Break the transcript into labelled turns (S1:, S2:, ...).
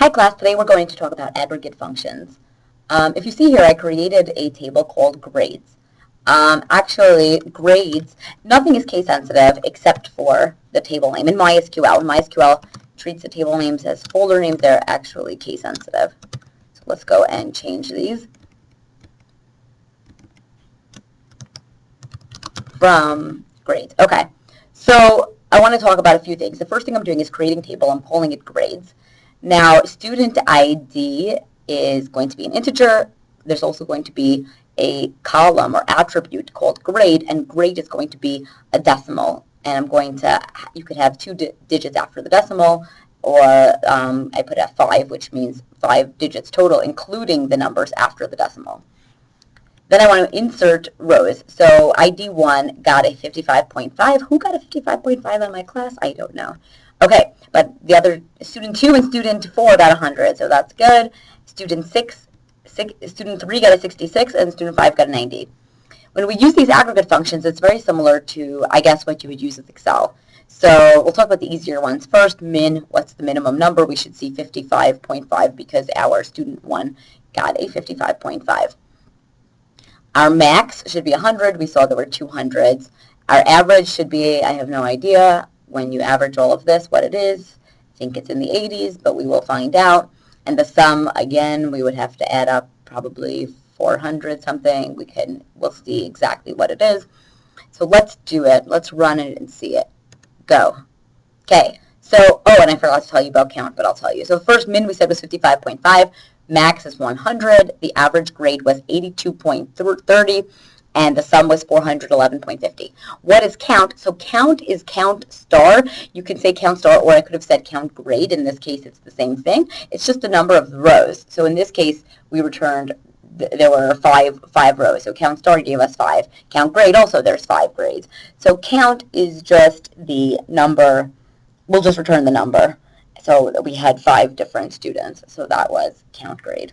S1: Hi class, today we're going to talk about aggregate functions. If you see here, I created a table called grades. Actually, grades, nothing is case sensitive except for the table name in mysql. MySQL treats the table names as folder names. They're actually case sensitive. So let's go and change these from grades. Okay, so I want to talk about a few things. The first thing I'm doing is creating a table. I'm calling it grades. Now, student ID is going to be an integer. There's also going to be a column or attribute called grade, and grade is going to be a decimal. And I'm going to, you could have two digits after the decimal, or I put F5, which means 5 digits total, including the numbers after the decimal. Then I want to insert rows. So ID1 got a 55.5. Who got a 55.5 in my class? I don't know. Okay, but the other, student 2 and student 4 got 100, so that's good. Student 3 got a 66, and student 5 got a 90. When we use these aggregate functions, it's very similar to, I guess, what you would use with Excel. So we'll talk about the easier ones first. Min, what's the minimum number? We should see 55.5 because our student 1 got a 55.5. Our max should be 100. We saw there were 200s. Our average should be, I have no idea when you average all of this what it is. I think it's in the 80s, but we will find out. And the sum, again, we would have to add up probably 400 something. We'll see exactly what it is. So let's do it. Let's run it and see it. Go. Okay. So, oh, and I forgot to tell you about count, but I'll tell you. So the first min we said was 55.5. Max is 100. The average grade was 82.30. And the sum was 411.50. What is count? So count is count star. You can say count star, or I could have said count grade. In this case, it's the same thing. It's just the number of rows. So in this case, we returned, there were five rows. So count star gave us 5. Count grade also, there's 5 grades. So count is just the number. We'll just return the number. So we had 5 different students. So that was count grade.